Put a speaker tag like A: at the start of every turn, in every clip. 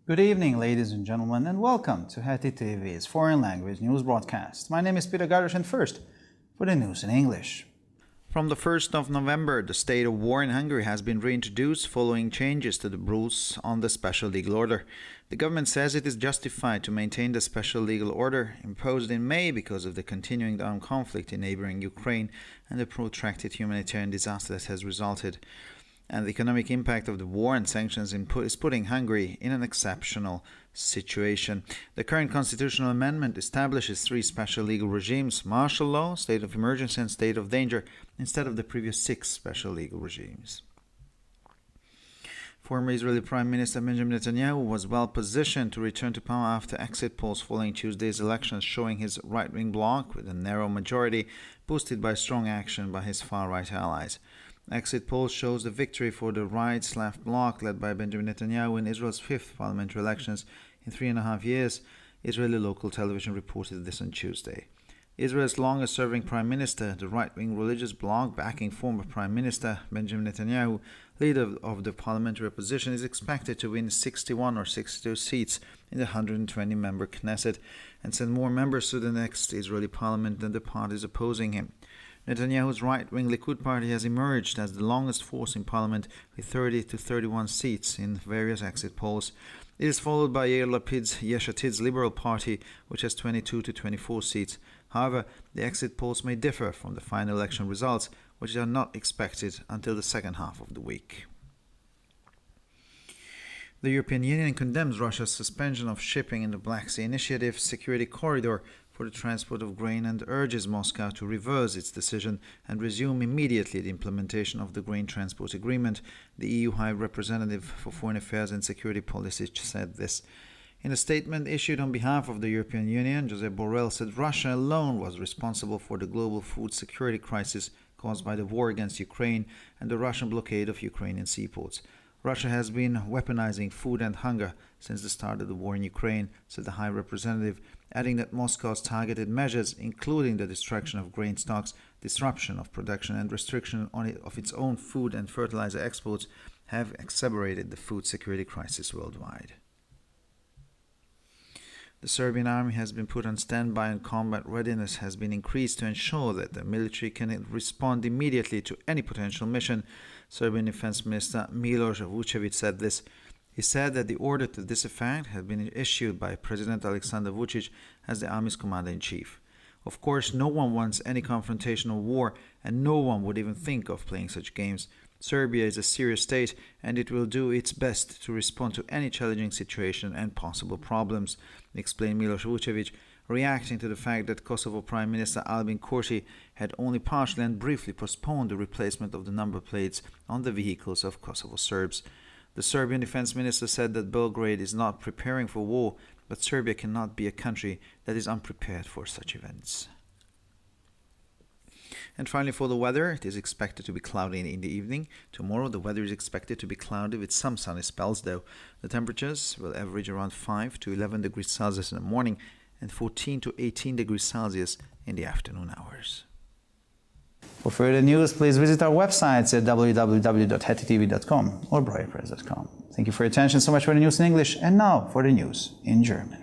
A: Good evening, ladies and gentlemen, and welcome to Heti TV's foreign language news broadcast. My name is Peter Gardosh, and first, for the news in English. From the 1st of November, the state of war in Hungary has been reintroduced following changes to the rules on the special legal order. The government says it is justified to maintain the special legal order imposed in May because of the continuing armed conflict in neighboring Ukraine and the protracted humanitarian disaster that has resulted. And the economic impact of the war and sanctions is putting Hungary in an exceptional situation. The current constitutional amendment establishes three special legal regimes: martial law, state of emergency, and state of danger, instead of the previous six special legal regimes. Former Israeli Prime Minister Benjamin Netanyahu was well positioned to return to power after exit polls following Tuesday's elections showing his right-wing bloc with a narrow majority, boosted by strong action by his far-right allies. Exit polls shows the victory for the right-left bloc led by Benjamin Netanyahu in Israel's fifth parliamentary elections in 3.5 years. Israeli local television reported this on Tuesday. Israel's longest-serving prime minister, the right-wing religious bloc backing former prime minister Benjamin Netanyahu, leader of the parliamentary opposition, is expected to win 61 or 62 seats in the 120-member Knesset and send more members to the next Israeli parliament than the parties opposing him. Netanyahu's right-wing Likud party has emerged as the longest force in parliament with 30 to 31 seats in various exit polls. It is followed by Yair Lapid's Yesh Atid's Liberal Party, which has 22 to 24 seats. However, the exit polls may differ from the final election results, which are not expected until the second half of the week. The European Union condemns Russia's suspension of shipping in the Black Sea Initiative security corridor for the transport of grain and urges Moscow to reverse its decision and resume immediately the implementation of the grain transport agreement. The EU High Representative for Foreign Affairs and Security Policy said this. In a statement issued on behalf of the European Union, Josep Borrell said Russia alone was responsible for the global food security crisis caused by the war against Ukraine and the Russian blockade of Ukrainian seaports. Russia has been weaponizing food and hunger since the start of the war in Ukraine, said the High Representative, adding that Moscow's targeted measures, including the destruction of grain stocks, disruption of production, and restriction of its own food and fertilizer exports, have exacerbated the food security crisis worldwide. The Serbian army has been put on standby and combat readiness has been increased to ensure that the military can respond immediately to any potential mission. Serbian Defense Minister Miloš Vučević said this. He said that the order to this effect had been issued by President Aleksandar Vučić as the army's commander-in-chief. Of course, no one wants any confrontational war, and no one would even think of playing such games. Serbia is a serious state, and it will do its best to respond to any challenging situation and possible problems, explained Miloš Vučević, reacting to the fact that Kosovo Prime Minister Albin Kurti had only partially and briefly postponed the replacement of the number plates on the vehicles of Kosovo Serbs. The Serbian defense minister said that Belgrade is not preparing for war, but Serbia cannot be a country that is unprepared for such events. And finally, for the weather, it is expected to be cloudy in the evening. Tomorrow, the weather is expected to be cloudy with some sunny spells, though. The temperatures will average around 5 to 11 degrees Celsius in the morning and 14 to 18 degrees Celsius in the afternoon hours. For further news, please visit our websites at www.hetitv.com or breuerpress.com. Thank you for your attention. So much for the news in English, and now for the news in German.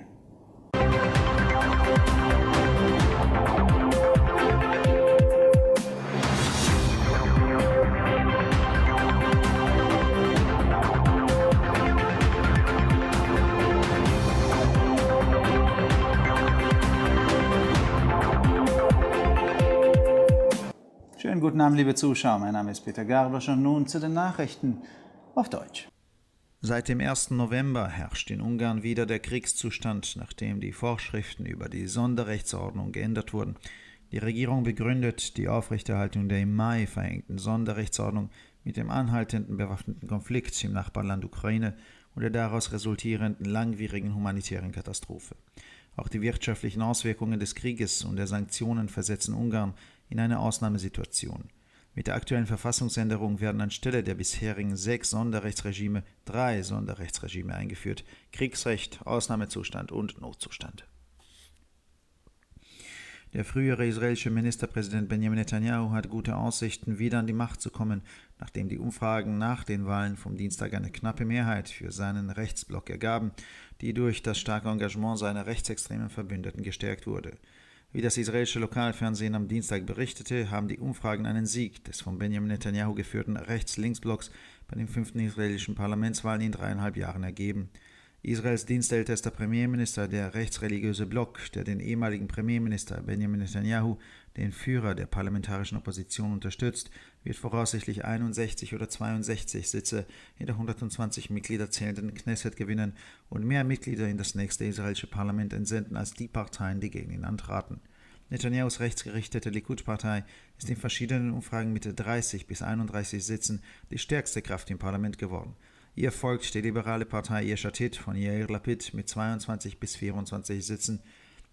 A: Schönen guten Abend, liebe Zuschauer. Mein Name ist Peter Gardosh und nun zu den Nachrichten auf Deutsch. Seit dem 1. November herrscht in Ungarn wieder der Kriegszustand, nachdem die Vorschriften über die Sonderrechtsordnung geändert wurden. Die Regierung begründet die Aufrechterhaltung der im Mai verhängten Sonderrechtsordnung mit dem anhaltenden bewaffneten Konflikt im Nachbarland Ukraine und der daraus resultierenden langwierigen humanitären Katastrophe. Auch die wirtschaftlichen Auswirkungen des Krieges und der Sanktionen versetzen Ungarn in eine Ausnahmesituation. Mit der aktuellen Verfassungsänderung werden anstelle der bisherigen 6 Sonderrechtsregime 3 Sonderrechtsregime eingeführt: Kriegsrecht, Ausnahmezustand und Notzustand. Der frühere israelische Ministerpräsident Benjamin Netanyahu hat gute Aussichten, wieder an die Macht zu kommen, nachdem die Umfragen nach den Wahlen vom Dienstag eine knappe Mehrheit für seinen Rechtsblock ergaben, die durch das starke Engagement seiner rechtsextremen Verbündeten gestärkt wurde. Wie das israelische Lokalfernsehen am Dienstag berichtete, haben die Umfragen einen Sieg des von Benjamin Netanyahu geführten Rechts-Links-Blocks bei den 5. israelischen Parlamentswahlen in 3,5 Jahren ergeben. Israels dienstältester Premierminister, der rechtsreligiöse Block, der den ehemaligen Premierminister Benjamin Netanyahu, den Führer der parlamentarischen Opposition, unterstützt, wird voraussichtlich 61 oder 62 Sitze in der 120 Mitglieder zählenden Knesset gewinnen und mehr Mitglieder in das nächste israelische Parlament entsenden als die Parteien, die gegen ihn antraten. Netanyahus rechtsgerichtete Likud-Partei ist in verschiedenen Umfragen mit 30 bis 31 Sitzen die stärkste Kraft im Parlament geworden. Ihr folgt die liberale Partei Yesh Atid von Yair Lapid mit 22 bis 24 Sitzen.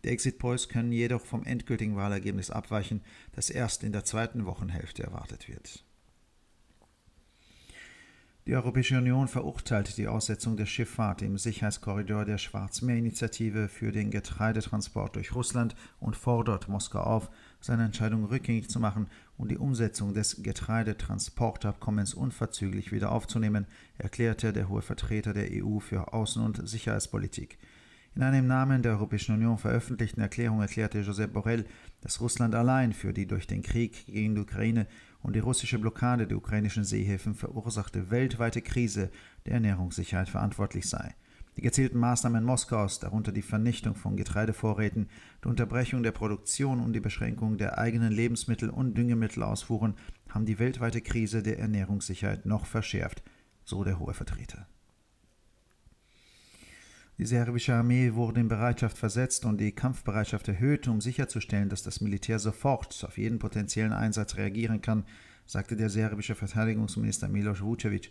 A: Die Exit-Polls können jedoch vom endgültigen Wahlergebnis abweichen, das erst in der zweiten Wochenhälfte erwartet wird. Die Europäische Union verurteilt die Aussetzung der Schifffahrt im Sicherheitskorridor der Schwarzmeerinitiative für den Getreidetransport durch Russland und fordert Moskau auf, seine Entscheidung rückgängig zu machen und die Umsetzung des Getreidetransportabkommens unverzüglich wieder aufzunehmen, erklärte der hohe Vertreter der EU für Außen- und Sicherheitspolitik. In einer im Namen der Europäischen Union veröffentlichten Erklärung erklärte Josep Borrell, dass Russland allein für die durch den Krieg gegen die Ukraine und die russische Blockade der ukrainischen Seehäfen verursachte weltweite Krise der Ernährungssicherheit verantwortlich sei. Die gezielten Maßnahmen Moskaus, darunter die Vernichtung von Getreidevorräten, die Unterbrechung der Produktion und die Beschränkung der eigenen Lebensmittel- und Düngemittelausfuhren, haben die weltweite Krise der Ernährungssicherheit noch verschärft, so der hohe Vertreter. Die serbische Armee wurde in Bereitschaft versetzt und die Kampfbereitschaft erhöht, um sicherzustellen, dass das Militär sofort auf jeden potenziellen Einsatz reagieren kann, sagte der serbische Verteidigungsminister Miloš Vučević.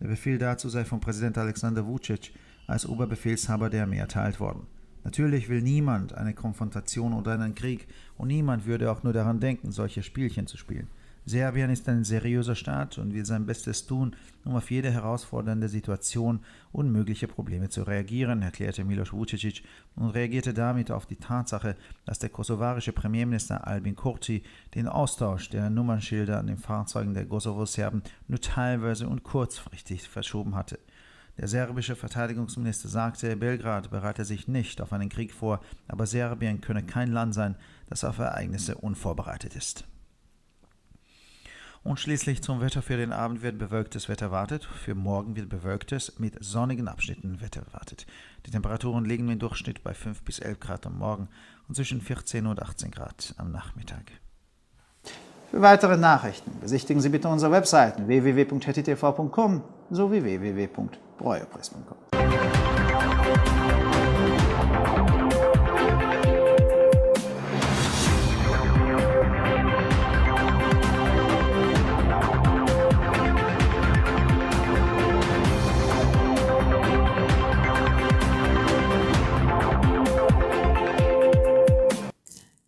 A: Der Befehl dazu sei von Präsident Alexander Vučić als Oberbefehlshaber der Armee erteilt worden. Natürlich will niemand eine Konfrontation oder einen Krieg und niemand würde auch nur daran denken, solche Spielchen zu spielen. Serbien ist ein seriöser Staat und will sein Bestes tun, um auf jede herausfordernde Situation und mögliche Probleme zu reagieren, erklärte Miloš Vučević und reagierte damit auf die Tatsache, dass der kosovarische Premierminister Albin Kurti den Austausch der Nummernschilder an den Fahrzeugen der Kosovo-Serben nur teilweise und kurzfristig verschoben hatte. Der serbische Verteidigungsminister sagte, Belgrad bereite sich nicht auf einen Krieg vor, aber Serbien könne kein Land sein, das auf Ereignisse unvorbereitet ist. Und schließlich zum Wetter. Für den Abend wird bewölktes Wetter erwartet. Für morgen wird bewölktes mit sonnigen Abschnitten Wetter erwartet. Die Temperaturen liegen im Durchschnitt bei 5 bis 11 Grad am Morgen und zwischen 14 und 18 Grad am Nachmittag. Für weitere Nachrichten besichtigen Sie bitte unsere Webseiten www.hettitv.com sowie www.breuerpress.com.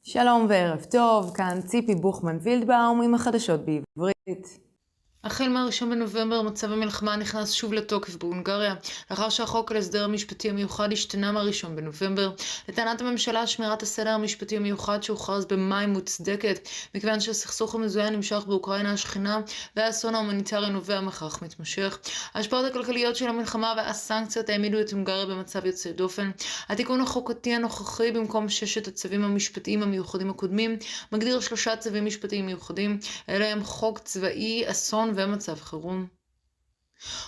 B: שלום וערב טוב, כאן ציפי בוכמן וילדבאום עם החדשות בעברית.
C: החל מה-1 בנובמבר מצב המלחמה נכנס שוב לתוקף בהונגריה, לאחר שהחוק על הסדר המשפטי המיוחד השתנה מה-1 בנובמבר. לטענת הממשלה, שמירת הסדר המשפטי המיוחד שהוכרז במאי מוצדקת, מכיוון שהסכסוך המזוין נמשך באוקראינה השכנה והאסון ההומניטרי נובע מכך מתמשך. ההשפעות הכלכליות של המלחמה והסנקציות העמידו את הונגריה במצב יוצא דופן. התיקון החוקתי הנוכחי, במקום 6 הצווים המשפטיים המיוחדים הקודמים, מגדיר 3 צווים משפטיים מיוחדים. אלה הם חוק צבאי, אסון ומצב חירום.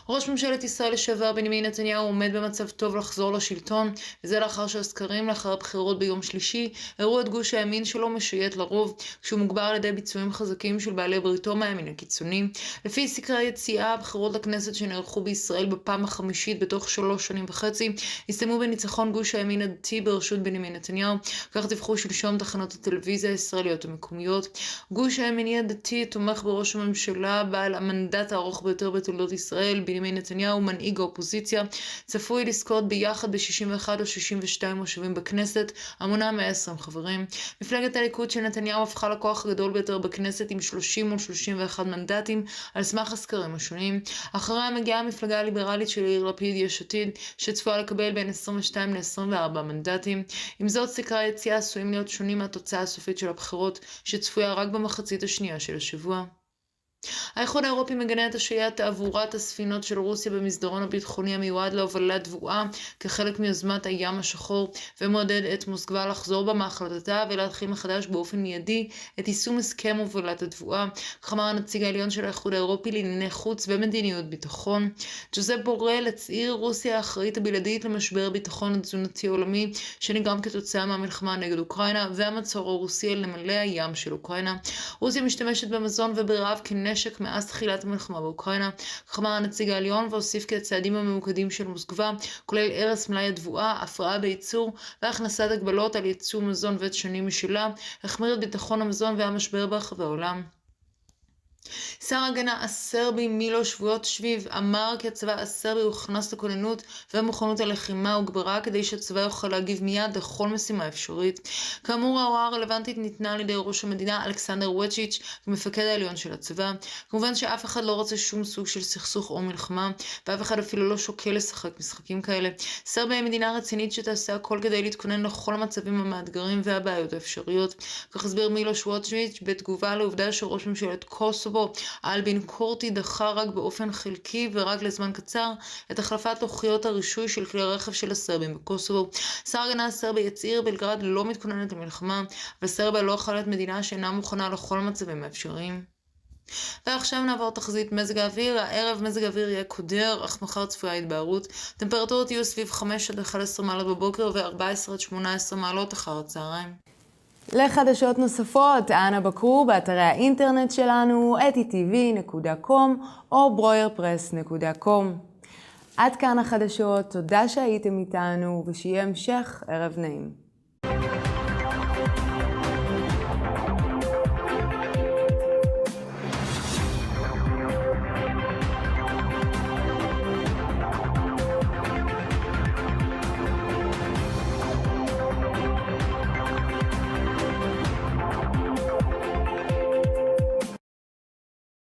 C: ראש ממשלת ישראל לשעבר בנימין נתניהו עומד במצב טוב לחזור לשלטון, וזה לאחר שהסקרים לאחר הבחירות ביום שלישי הראו את גוש הימין שלו משייט לרוב, כשהוא מוגבר על ידי ביצועים חזקים של בעלי בריתו מהימין הקיצוני. לפי סקרי היציאה, הבחירות לכנסת שנערכו בישראל בפעם החמישית בתוך 3 שנים וחצי, הסתיימו בניצחון גוש הימין הדתי בראשות בנימין נתניהו, כך דיווחו שלשום תחנות הטלוויזיה הישראליות המקומיות. גוש הימין הדתי תומך בראש הממשלה בעל המנדט הארוך ביותר בתולדות ישראל, ישראל, בנימין נתניהו, מנהיג האופוזיציה, צפוי לזכות ביחד ב-61 או 62 מושבים בכנסת, המונה 120 חברים. מפלגת הליכוד של נתניהו הפכה לכוח הגדול ביותר בכנסת עם 30 או 31 מנדטים על סמך הסקרים השונים. אחריה מגיעה המפלגה הליברלית של יאיר לפיד, יש עתיד, שצפויה לקבל בין 22 ל-24 מנדטים. עם זאת, סקרי היציאה עשויים להיות שונים מהתוצאה הסופית של הבחירות, שצפויה רק במחצית השנייה של השבוע. האיחוד האירופי מגנה את השהיית תעבורת הספינות של רוסיה במסדרון הביטחוני המיועד להובלת תבואה כחלק מיוזמת הים השחור, ומעודד את מוסקבה לחזור בה מהחלטתה ולהתחיל מחדש באופן מיידי את יישום הסכם הובלת התבואה, כך אמר הנציג העליון של האיחוד האירופי לענייני חוץ ומדיניות ביטחון. ג'וזפ בורל הצהיר רוסיה האחראית הבלעדית למשבר הביטחון התזונתי העולמי שנגרם כתוצאה מהמלחמה נגד אוקראינה והמצור הרוסי על נמלי הים של אוקראינה. רוסיה משתמשת במזון וברעב כנשק מאז תחילת המלחמה באוקראינה, כך אמר הנציג העליון, והוסיף כי הצעדים הממוקדים של מוסקבה כולל הרס מלאי התבואה, הפרעה בייצור והכנסת הגבלות על ייצוא מזון ודשנים משלה, החמיר את ביטחון המזון והמשבר ברחבי העולם. שר ההגנה הסרבי מילוש ווטשוויב אמר כי הצבא הסרבי הוכנס לכוננות ומוכנות הלחימה הוגברה כדי שהצבא יוכל להגיב מיד לכל משימה אפשרית. כאמור, ההוראה הרלוונטית ניתנה על ידי ראש המדינה אלכסנדר ווצ'יץ' כמפקד העליון של הצבא. כמובן שאף אחד לא רוצה שום סוג של סכסוך או מלחמה, ואף אחד אפילו לא שוקל לשחק משחקים כאלה. סרביה היא מדינה רצינית שתעשה הכל כדי להתכונן לכל המצבים המאתגרים והבעיות האפשריות. כך הסביר מילוש ווטשוויץ' בתגובה לעובדה שראש ממשלת קוסובו אלבין קורטי דחה רק באופן חלקי ורק לזמן קצר את החלפת לוחיות הרישוי של כלי הרכב של הסרבים בקוסובו. שר ההגנה הסרבי יצהיר בלגרד לא מתכוננת למלחמה, וסרביה לא יכולה להיות מדינה שאינה מוכנה לכל המצבים האפשריים. ועכשיו נעבור תחזית מזג האוויר. הערב מזג האוויר יהיה קודר, אך מחר צפויה התבהרות. טמפרטורות יהיו סביב 5 עד 11 מעלות בבוקר ו-14 עד 18 מעלות אחר הצהריים.
B: לחדשות נוספות, אנא בקרו באתרי האינטרנט שלנו, etitv.com או broyerpress.com. עד כאן החדשות, תודה שהייתם איתנו ושיהיה המשך ערב נעים.